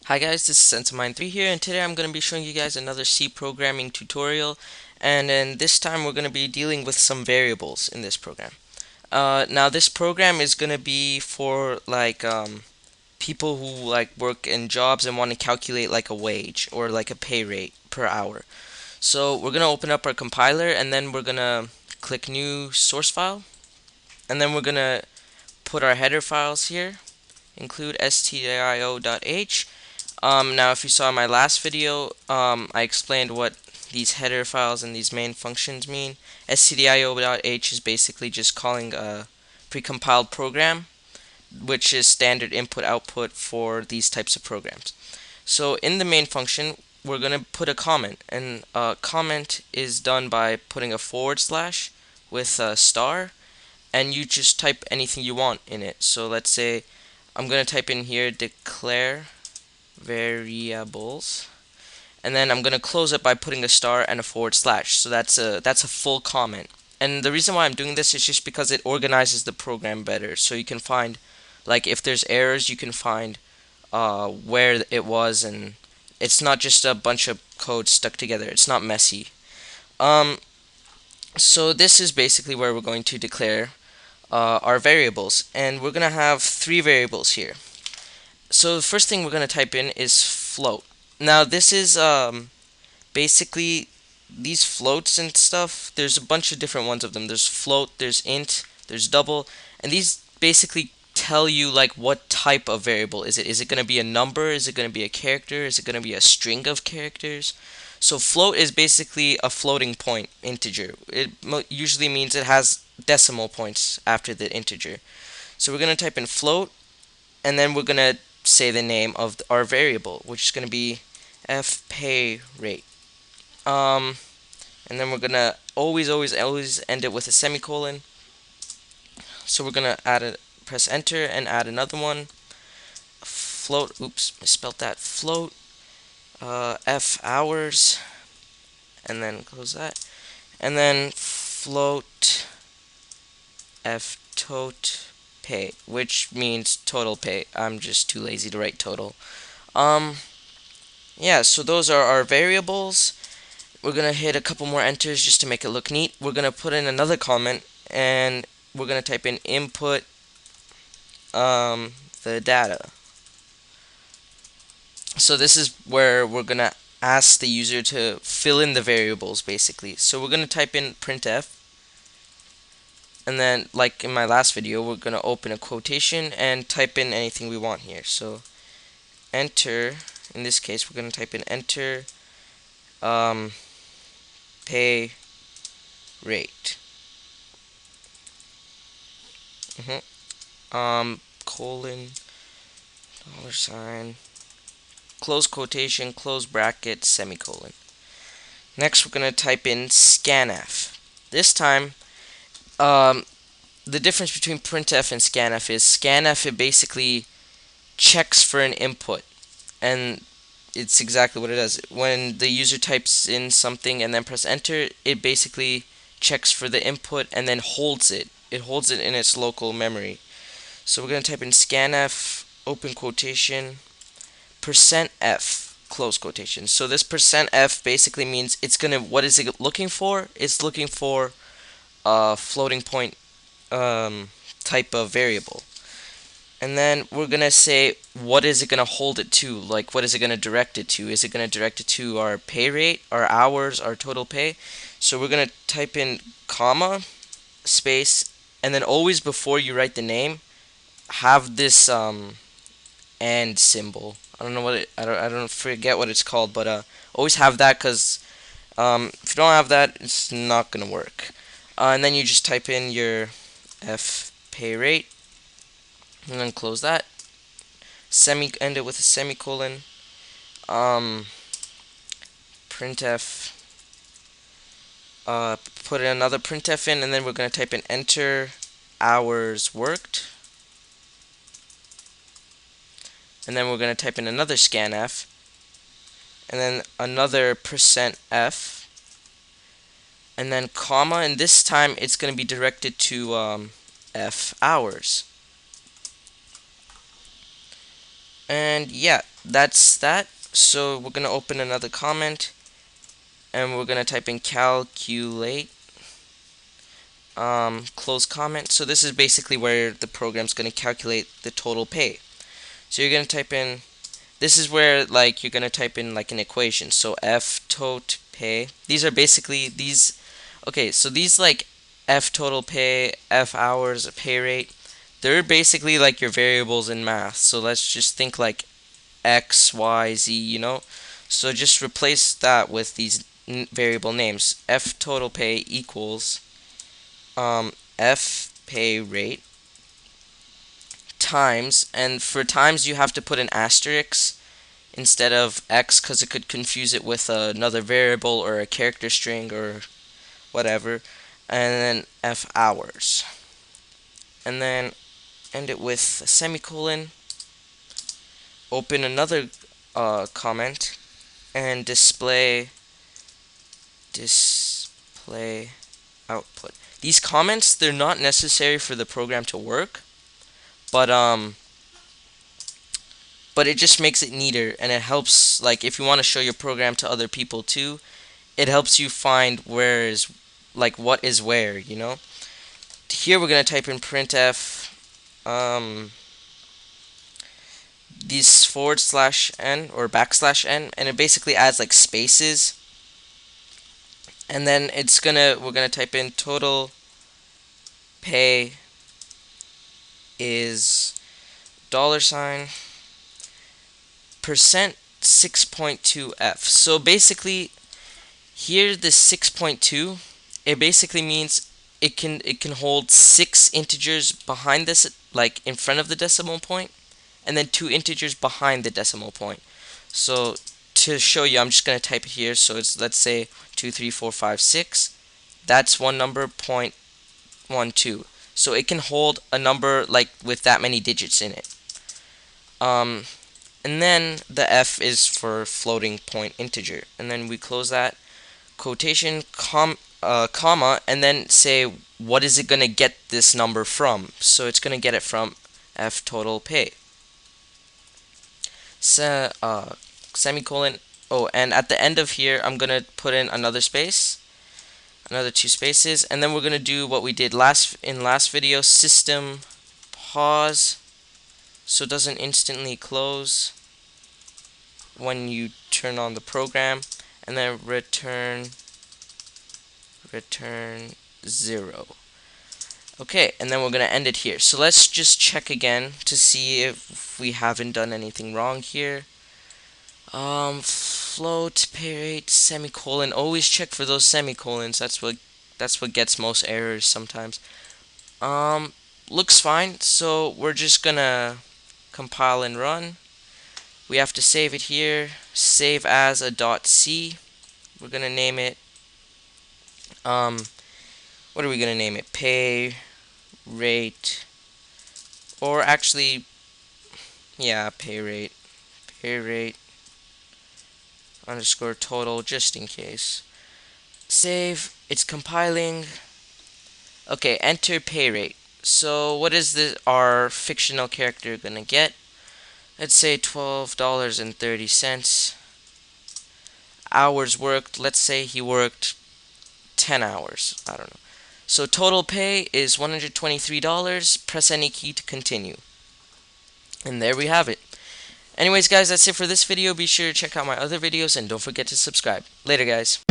Hi guys, this is Sensamine3 here, and today I'm going to be showing you guys another C programming tutorial, and then this time we're going to be dealing with some variables in this program. Now this program is going to be for people who work in jobs and want to calculate like a wage or like a pay rate per hour. So we're going to open up our compiler, and then we're going to click new source file, and then we're going to put our header files here, include stdio.h. Now, if you saw my last video, I explained what these header files and these main functions mean. stdio.h is basically just calling a precompiled program, which is standard input-output for these types of programs. So in the main function, we're going to put a comment, and a comment is done by putting a forward slash with a star, and you just type anything you want in it. So let's say I'm going to type in here declare variables, and then I'm going to close it by putting a star and a forward slash. So that's a full comment. And the reason why I'm doing this is just because it organizes the program better, so you can find, like, if there's errors, you can find where it was, and it's not just a bunch of code stuck together. It's not messy. um, so this is basically where we're going to declare our variables, and we're going to have three variables here. So the first thing we're going to type in is float. Now this is basically these floats and stuff. There's a bunch of different ones of them. There's float, there's int, there's double, and these basically tell you like what type of variable is it. Is it going to be a number? Is it going to be a character? Is it going to be a string of characters? So float is basically a floating point integer. It usually means it has decimal points after the integer. So we're going to type in float, and then we're going to say the name of our variable, which is going to be fpay rate. And then we're going to always end it with a semicolon. So we're going to press enter and add another one. Float, oops, misspelled that. Float, f hours, and then close that. And then float f tot pay, which means total pay. I'm just too lazy to write total. Um, yeah, so those are our variables. We're going to hit a couple more enters just to make it look neat. We're going to put in another comment, and we're going to type in input the data. So this is where we're going to ask the user to fill in the variables, basically. So we're going to type in printf, and then, like in my last video, we're going to open a quotation and type in anything we want here. So enter, in this case, we're going to type in enter pay rate. Colon, dollar sign, close quotation, close bracket, semicolon. Next, we're going to type in scanf. This time, the difference between printf and scanf is scanf, it basically checks for an input, and it's exactly what it does. When the user types in something and then press enter, it basically checks for the input and then holds it. It holds it in its local memory. So we're going to type in scanf, open quotation, %f, close quotation. So this %f basically means it's going to, what is it looking for? It's looking for a floating point type of variable. And then we're going to say, what is it going to hold it to? Like, what is it going to direct it to? Is it going to direct it to our pay rate, our hours, our total pay? So we're going to type in comma, space, and then always before you write the name, have this and symbol. I don't know what I don't forget what it's called, but always have that, because if you don't have that, it's not going to work. And then you just type in your f pay rate, and then close that. End it with a semicolon. Printf. Put another printf in, and then we're going to type in enter hours worked. And then we're going to type in another scanf, and then another %f, and then comma, and this time it's going to be directed to f hours. And yeah, that's that. So we're gonna open another comment, and we're gonna type in calculate, close comment. So this is basically where the program's gonna calculate the total pay. So you're gonna type in, this is where like you're gonna type in like an equation. So f tot pay. These are basically these. Okay, so these like f total pay, f hours, pay rate. They're basically like your variables in math. So let's just think like x, y, z. So just replace that with these variable names. F total pay equals f pay rate times, and for times you have to put an asterisk instead of x because it could confuse it with another variable or a character string or whatever, and then f hours, and then end it with a semicolon, open another comment, and display output. These comments, they're not necessary for the program to work, but it just makes it neater, and it helps, like if you want to show your program to other people too, it helps you find where is, like what is where, Here we're going to type in printf these /n or \n, and it basically adds like spaces, and then we're gonna type in total pay is $% 6.2f. So basically here the 6.2, it basically means it can hold 6 integers behind this, like in front of the decimal point, and then 2 integers behind the decimal point. So to show you, I'm just going to type it here. So it's, let's say 2, 3, 4, 5, 6. That's one number, 0.12. So it can hold a number like with that many digits in it. And then the F is for floating point integer. And then we close that quotation, comma, and then say what is it going to get this number from. So it's going to get it from F total pay. Semicolon. Oh, and at the end of here, I'm going to put in another space, another 2 spaces, and then we're going to do what we did in last video, system pause, so it doesn't instantly close when you turn on the program, and then return 0. Okay, and then we're going to end it here. So let's just check again to see if we haven't done anything wrong here. Float pay rate semicolon. Always check for those semicolons. That's what gets most errors sometimes. Looks fine. So we're just gonna compile and run. We have to save it here. Save as a .c. We're gonna name it. What are we gonna name it? Pay rate, or actually, yeah, pay rate underscore total, just in case. Save. It's compiling. Okay, enter pay rate. So what is our fictional character gonna get? Let's say $12.30. Hours worked. Let's say he worked 10 hours. I don't know. So total pay is $123. Press any key to continue. And there we have it. Anyways, guys, that's it for this video. Be sure to check out my other videos and don't forget to subscribe. Later, guys.